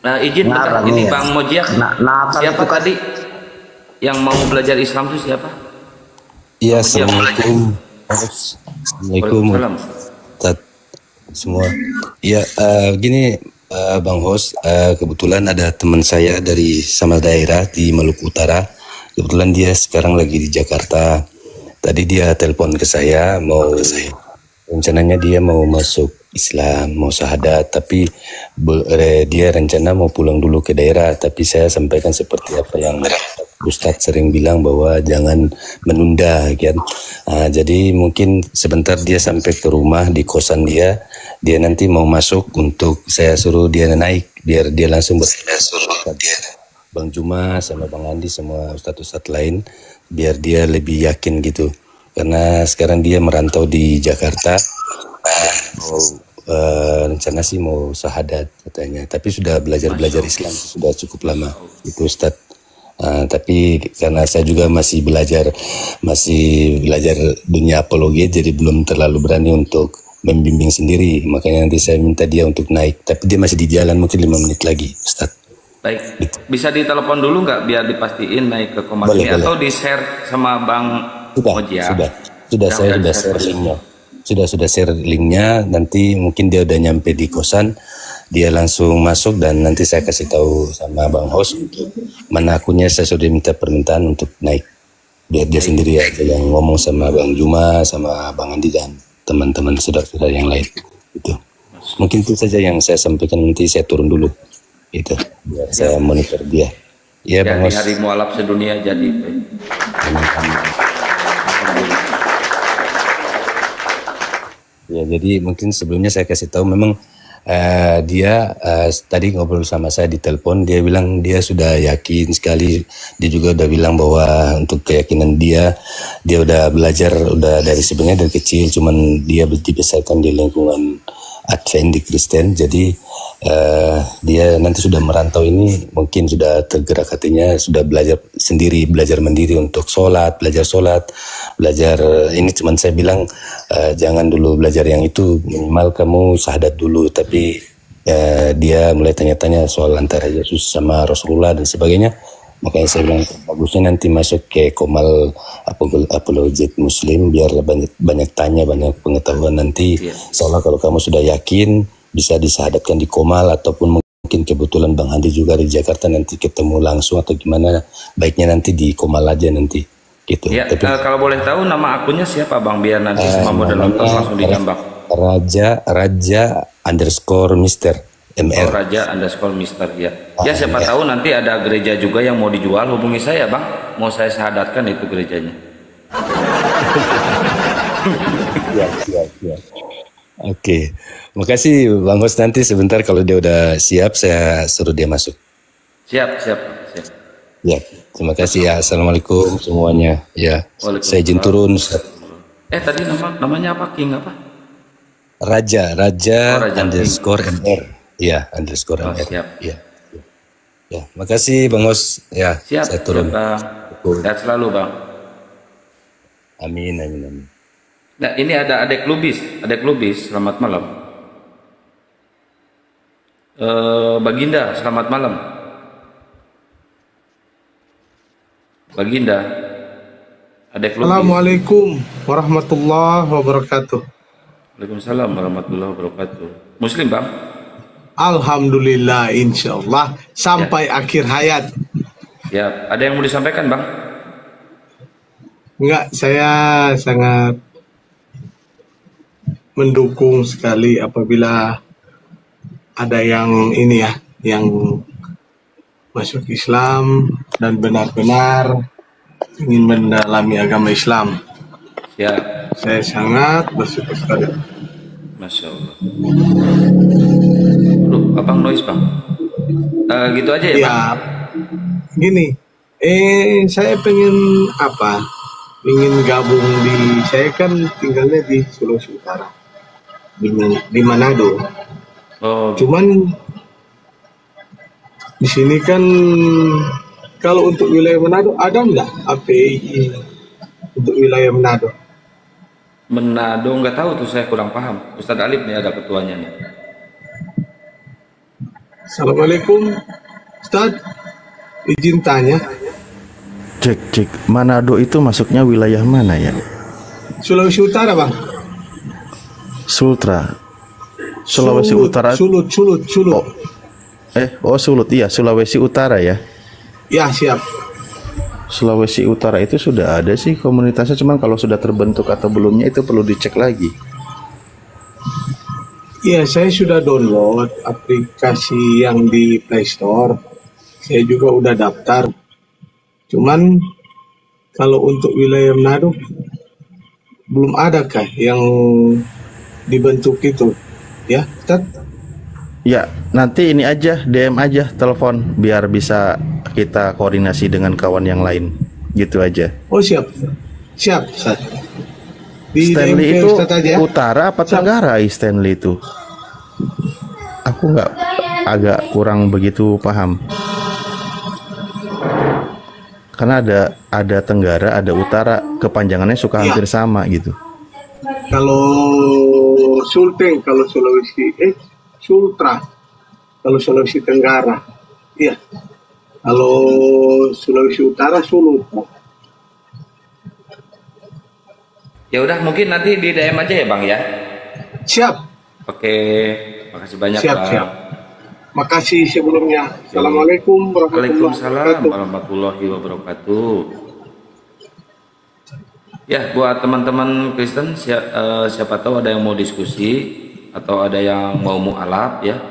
Nah, izin bentar, ini Bang Mojiak. Siapa tadi yang mau belajar Islam itu siapa? Iya, assalamualaikum. Assalamualaikum. Ustaz semua. Iya, gini Bang Hos, kebetulan ada teman saya dari sama daerah di Maluku Utara. Kebetulan dia sekarang lagi di Jakarta. Tadi dia telepon ke saya, rencananya dia mau masuk Islam, mau syahadat, tapi dia rencana mau pulang dulu ke daerah. Tapi saya sampaikan seperti apa yang Ustadz sering bilang bahwa jangan menunda, kan. Jadi mungkin sebentar dia sampai ke rumah di kosan dia nanti mau masuk untuk saya suruh dia naik, biar dia langsung Bang Juma sama Bang Andi sama ustadz-ustadz lain, biar dia lebih yakin gitu. Karena sekarang dia merantau di Jakarta, rencana sih mau syahadat katanya. Tapi sudah belajar Islam sudah cukup lama itu Ustadz. Tapi karena saya juga masih belajar dunia apologi, jadi belum terlalu berani untuk membimbing sendiri. Makanya nanti saya minta dia untuk naik. Tapi dia masih di jalan, mungkin 5 menit lagi, Ustadz. Baik, bisa ditelepon dulu nggak biar dipastiin naik ke Komando atau di share sama Bang Mojiak? Sudah saya sudah share linknya. Sudah share linknya. Nanti mungkin dia udah nyampe di kosan, dia langsung masuk dan nanti saya kasih tahu sama Bang Hos untuk mana akunnya. Saya sudah minta permintaan untuk naik, biar dia sendiri aja yang ngomong sama Bang Juma, sama Bang Andi dan teman-teman saudara-saudara yang lain. Itu mungkin itu saja yang saya sampaikan. Nanti saya turun dulu. Itu biar saya monitor dia. Ya, Bang Hos. Hari mualaf sedunia jadi. Ya, jadi mungkin sebelumnya saya kasih tahu memang dia tadi ngobrol sama saya di telepon, dia bilang dia sudah yakin sekali. Dia juga udah bilang bahwa untuk keyakinan dia udah belajar udah dari sebenarnya dari kecil, cuman dia dibesarkan di lingkungan Advent di Kristen. Jadi dia nanti sudah merantau ini mungkin sudah tergerak hatinya, sudah belajar sendiri, belajar mandiri untuk belajar ini. Cuman saya bilang jangan dulu belajar yang itu, minimal kamu syahadat dulu. Tapi dia mulai tanya-tanya soal antara Yesus sama Rasulullah dan sebagainya. Makanya saya bilang bagusnya nanti masuk ke Komal Apologet Muslim, biar banyak tanya, banyak pengetahuan nanti. Soalnya kalau kamu sudah yakin bisa disahadatkan di Komal, ataupun mungkin kebetulan Bang Andi juga di Jakarta, nanti ketemu langsung atau gimana, baiknya nanti di Komal aja nanti gitu. Ya, tapi kalau boleh tahu nama akunnya siapa Bang, biar nanti semua moderator langsung dijambak. Raja underscore Mister MR. Raja_Mister ya. Ya, siapa tahu nanti ada gereja juga yang mau dijual, hubungi saya Bang. Mau saya syahadatkan itu gerejanya. Ya. Oke. Makasih Bang Hos, nanti sebentar kalau dia udah siap saya suruh dia masuk. Siap. Ya, terima kasih ya. Assalamualaikum semuanya. Ya. Saya izin turun. Tadi namanya apa? King apa? Raja underscore MR. Ya, underscore MR. Siap. Ya, makasih Bang Hos. Ya, siap. Saya turun. Sehat selalu Bang. Amin. Nah, ini ada Adek Lubis, selamat malam. Baginda, selamat malam. Baginda, Adek Lubis. Assalamualaikum warahmatullahi wabarakatuh. Waalaikumsalam warahmatullahi wabarakatuh. Muslim Bang? Alhamdulillah, insyaallah sampai akhir hayat. Ya, ada yang mau disampaikan Bang? Enggak, saya sangat mendukung sekali apabila ada yang ini ya, yang masuk Islam dan benar-benar ingin mendalami agama Islam. Ya, saya sangat bersyukur sekali. Masya Allah. Abang noise Bang. Gitu aja ya Bang? Gini, Saya pengen apa? Ingin gabung saya kan tinggalnya di Sulawesi Utara, di Manado. Oh, Cuman di sini kan kalau untuk wilayah Manado ada nggak API untuk wilayah Manado? Manado nggak tahu tuh, saya kurang paham. Ustadz Alif nih ada ketuanya nih. Assalamualaikum, Ustadz. Izin tanya. Cek, Manado itu masuknya wilayah mana ya? Sulawesi Utara, Bang. Sulawesi Utara. Sulut. Sulut, iya, Sulawesi Utara ya. Ya, siap. Sulawesi Utara itu sudah ada sih komunitasnya, cuman kalau sudah terbentuk atau belumnya itu perlu dicek lagi. Iya, saya sudah download aplikasi yang di Play Store. Saya juga udah daftar. Cuman kalau untuk wilayah Manado belum ada kah yang dibentuk itu? Ya, Ustaz? Ya, nanti ini aja, DM aja, telepon biar bisa kita koordinasi dengan kawan yang lain. Gitu aja. Oh, siap. Siap, Ustaz. Di Stanley DMP itu Ustaz aja. utara apa tenggara Stanley itu? Aku agak kurang begitu paham. Karena ada tenggara, ada utara, kepanjangannya suka hampir sama gitu. Kalau Sulteng, kalau Sultra, kalau Sulawesi Tenggara, iya. Kalau Sulawesi Utara, Sulut. Ya udah, mungkin nanti di DM aja ya Bang ya. Siap. Oke, makasih banyak Siap, Bang. siap. Makasih sebelumnya. Assalamualaikum Waalaikumsalam warahmatullahi wabarakatuh. Ya, buat teman-teman Kristen, siapa tahu ada yang mau diskusi atau ada yang mau mu'alaf ya,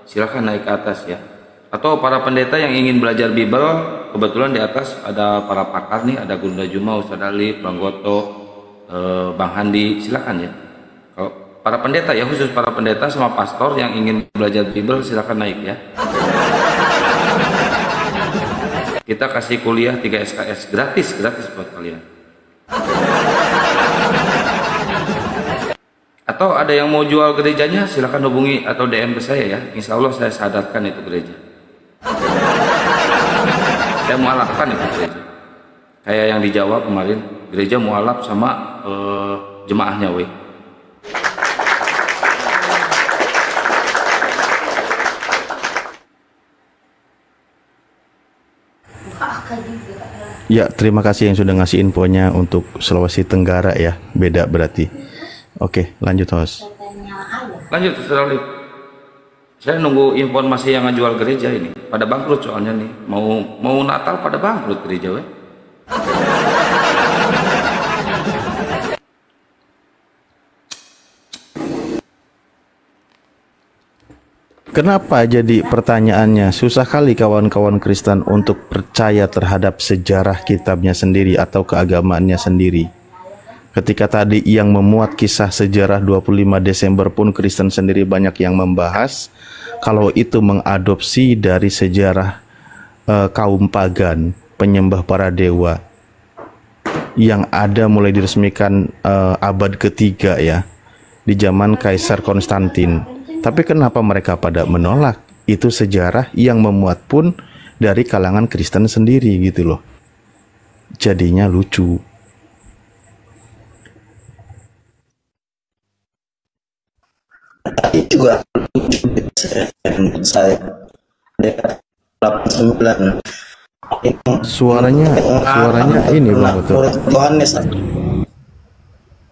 silahkan naik ke atas ya. Atau para pendeta yang ingin belajar Bible, kebetulan di atas ada para pakar nih, ada Gunda Juma, Ustadz Ali, Bang Goto, Bang Handi, silakan ya. Kalau para pendeta ya, khusus para pendeta sama pastor yang ingin belajar Bible, silakan naik ya. Kita kasih kuliah 3 SKS gratis buat kalian. Atau ada yang mau jual gerejanya, silakan hubungi atau DM ke saya ya. Insya Allah saya sadarkan itu gereja. Saya mualafkan itu gereja. Kayak yang di Jawa kemarin, gereja mualaf sama jemaahnya weh. Ya, terima kasih yang sudah ngasih infonya untuk Sulawesi Tenggara ya. Beda berarti. Oke, lanjut host. Lanjut Ustaz Ali. Saya nunggu informasi yang ngejual gereja ini. Pada bangkrut soalnya nih. Mau Natal pada bangkrut gereja weh. Kenapa jadi pertanyaannya susah kali kawan-kawan Kristen untuk percaya terhadap sejarah kitabnya sendiri atau keagamaannya sendiri? Ketika tadi yang memuat kisah sejarah 25 Desember pun Kristen sendiri banyak yang membahas kalau itu mengadopsi dari sejarah kaum pagan, penyembah para dewa yang ada mulai diresmikan abad ketiga ya, di zaman Kaisar Konstantin. Tapi kenapa mereka pada menolak? Itu sejarah yang memuat pun dari kalangan Kristen sendiri gitu loh. Jadinya lucu. Tadi juga saya 89 Suaranya ini Bang Goto. Yohanes.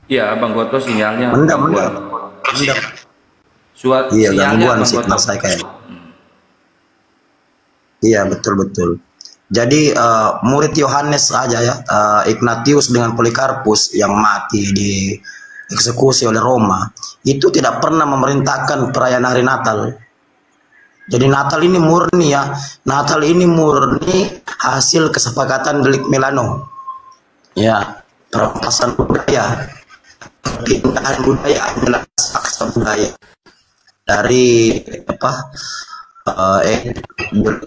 Iya, Bang Goto sinyalnya. Enggak. Iya, gangguan sih saya kayak. Iya, betul. Jadi murid Yohanes aja ya, Ignatius dengan Polikarpus yang mati di eksekusi oleh Roma, itu tidak pernah memerintahkan perayaan hari Natal. Jadi Natal ini murni ya, Natal ini murni hasil kesepakatan Delik Milano. Ya, perampasan budaya, pindahan budaya adalah aksa budaya. Dari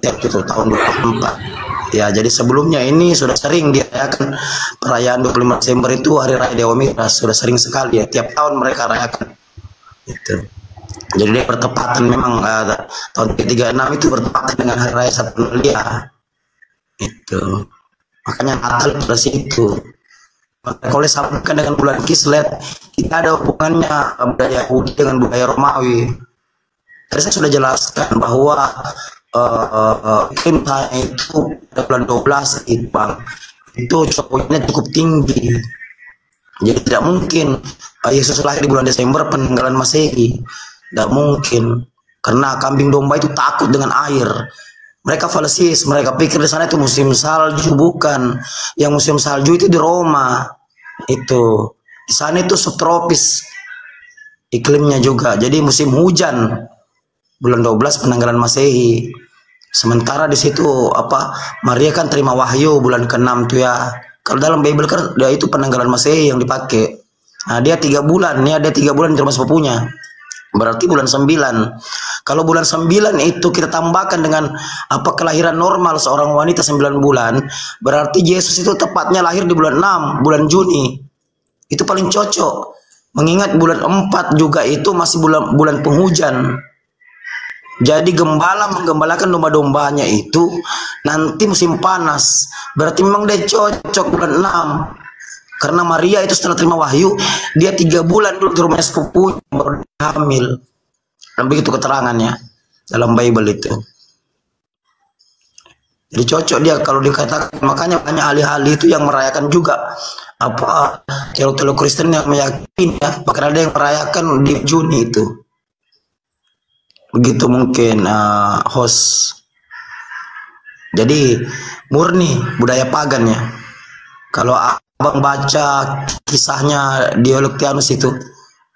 itu tahun 2004 Ya, jadi sebelumnya ini sudah sering dirayakan perayaan 25 Desember itu hari raya Dewa Miras, sudah sering sekali ya, tiap tahun mereka rayakan. Itu. Jadi dia bertepatan memang tahun ke-36 itu bertepatan dengan hari raya Saturnalia. Itu. Makanya Natal pada situ. Kalau disambungkan dengan bulan Kislev, kita ada hubungannya budaya Yahudi dengan budaya Romawi. Tadi saya sudah jelaskan bahwa itu bulan 12 itu cocoknya cukup tinggi, jadi tidak mungkin Yesus lahir di bulan Desember penanggalan Masehi, tidak mungkin, karena kambing domba itu takut dengan air. Mereka falesis, mereka pikir di sana itu musim salju, bukan. Yang musim salju itu di Roma, itu di sana itu subtropis iklimnya juga, jadi musim hujan bulan 12 penanggalan Masehi. Sementara di situ Maria kan terima wahyu bulan ke-6 tuh ya. Kalau dalam Bible kan dia itu penanggalan Masehi yang dipakai. Nah, dia 3 bulan, ya dia 3 bulan di rumah sepupunya. Berarti bulan 9. Kalau bulan 9 itu kita tambahkan dengan kelahiran normal seorang wanita 9 bulan, berarti Yesus itu tepatnya lahir di bulan 6, bulan Juni. Itu paling cocok. Mengingat bulan 4 juga itu masih bulan penghujan. Jadi gembala menggembalakan domba-dombanya itu nanti musim panas. Berarti memang dia cocok bulan 6. Karena Maria itu setelah terima wahyu, dia 3 bulan dulu di rumahnya sepupu baru hamil. Dan begitu keterangannya dalam Bible itu. Jadi cocok dia kalau dikatakan. Makanya banyak ahli-ahli itu yang merayakan juga teolog-teolog Kristen yang meyakini ya, bahkan ada yang merayakan di Juni itu. Begitu mungkin host. Jadi murni budaya pagan ya. Kalau abang baca kisahnya Diocletianus itu,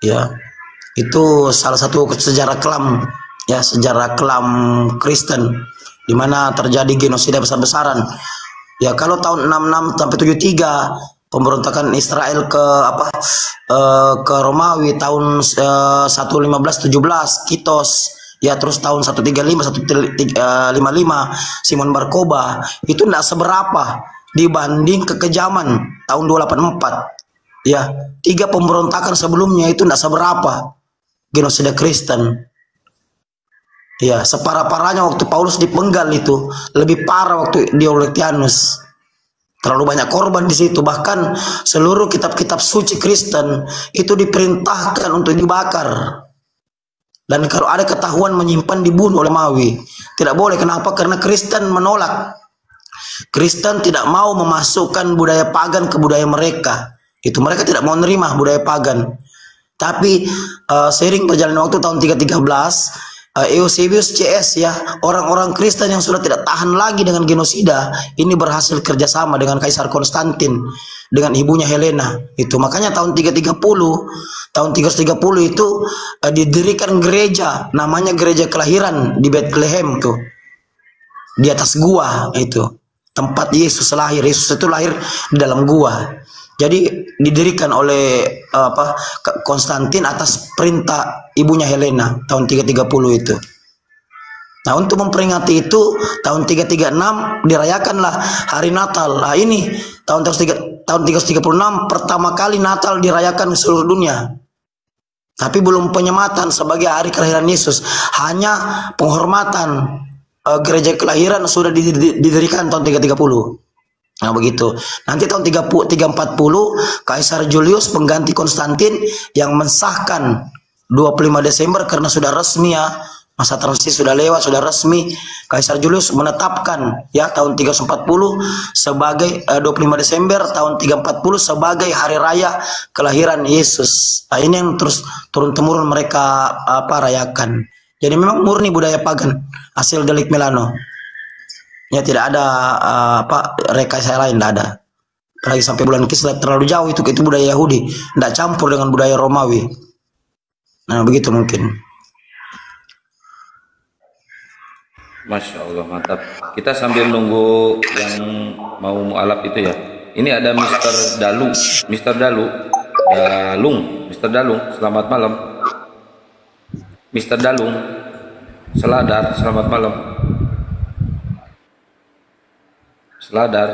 ya itu salah satu sejarah kelam ya, sejarah kelam Kristen di mana terjadi genosida besar-besaran. Ya kalau tahun 66 sampai 73 pemberontakan Israel ke Romawi, tahun 1517 Kitos. Ya terus tahun 135, 155 Simon Bar Kokhba itu tidak seberapa dibanding kekejaman tahun 284. Ya, 3 pemberontakan sebelumnya itu tidak seberapa genosida Kristen. Ya, separah-parahnya waktu Paulus dipenggal itu, lebih parah waktu Diocletianus. Terlalu banyak korban di situ, bahkan seluruh kitab-kitab suci Kristen itu diperintahkan untuk dibakar. Dan kalau ada ketahuan menyimpan, dibunuh oleh Romawi. Tidak boleh. Kenapa? Karena Kristen menolak. Kristen tidak mau memasukkan budaya pagan ke budaya mereka. Itu mereka tidak mau menerima budaya pagan. Tapi seiring berjalannya waktu tahun 313, Eusebius CS ya, orang-orang Kristen yang sudah tidak tahan lagi dengan genosida ini berhasil kerjasama dengan Kaisar Konstantin dengan ibunya Helena. Itu makanya tahun 330 itu didirikan gereja namanya Gereja Kelahiran di Bethlehem tuh, di atas gua itu tempat Yesus lahir. Yesus itu lahir di dalam gua. Jadi didirikan oleh Konstantin atas perintah ibunya Helena tahun 330 itu. Nah, untuk memperingati itu tahun 336 dirayakanlah hari Natal. Nah, ini tahun 336 pertama kali Natal dirayakan di seluruh dunia. Tapi belum penyematan sebagai hari kelahiran Yesus, hanya penghormatan. Gereja Kelahiran sudah didirikan tahun 330. Nah begitu. Nanti tahun 340 Kaisar Julius pengganti Konstantin yang mensahkan 25 Desember karena sudah resmi ya, masa transisi sudah lewat, sudah resmi. Kaisar Julius menetapkan ya tahun 340 sebagai 25 Desember tahun 340 sebagai hari raya kelahiran Yesus. Nah, ini yang terus turun temurun mereka rayakan. Jadi memang murni budaya pagan, hasil delik Milano. Ya tidak ada rekayasa lain, tidak ada. Apalagi sampai bulan Kislev terlalu jauh itu budaya Yahudi, tidak campur dengan budaya Romawi. Nah begitu mungkin. Masya Allah, mantap. Kita sambil nunggu yang mau mualaf itu ya. Ini ada Mr. Dalung, Mr. Dalung, selamat malam. Mr. Dalung, Seladar, selamat malam. Seladar.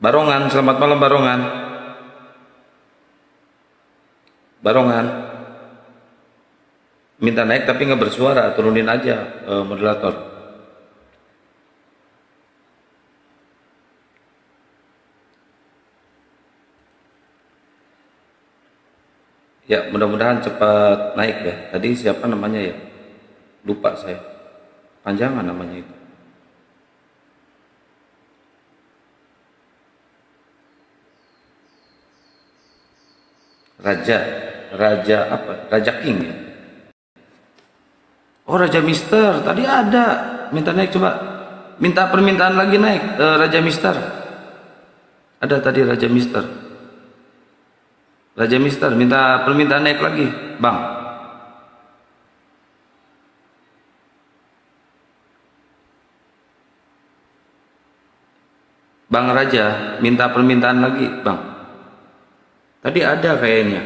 Barongan, selamat malam Barongan. Barongan. Minta naik tapi nggak bersuara, turunin aja moderator. Ya, mudah-mudahan cepat naik ya. Tadi siapa namanya ya? Lupa saya. Panjangan namanya itu. Raja apa? Raja King ya? Oh, Raja Mister, tadi ada. Minta naik coba. Minta permintaan lagi naik, Raja Mister. Ada tadi Raja Mister. Raja Mister, minta permintaan naik lagi, Bang. Bang Raja, minta permintaan lagi, Bang. Tadi ada kayaknya.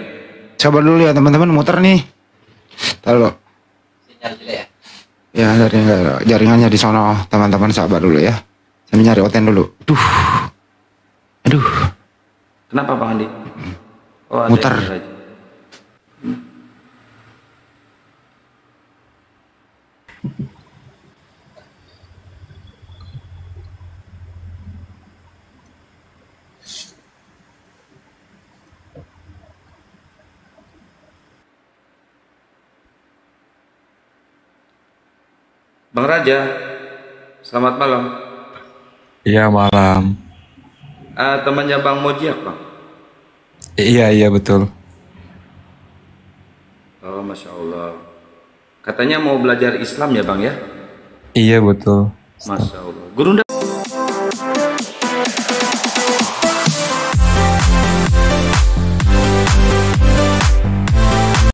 Coba dulu ya teman-teman, muter nih. Taruh. Ya, jaringannya di sono, teman-teman, sabar dulu ya. Saya nyari Oten dulu. Aduh. Kenapa Bang Andi? Oh, muter. Bang Raja, selamat malam. Iya, malam. Temannya Bang Mojiak, Bang? Iya, betul. Oh, Masya Allah. Katanya mau belajar Islam ya, Bang ya? Iya, betul. Masya Allah. Gurunda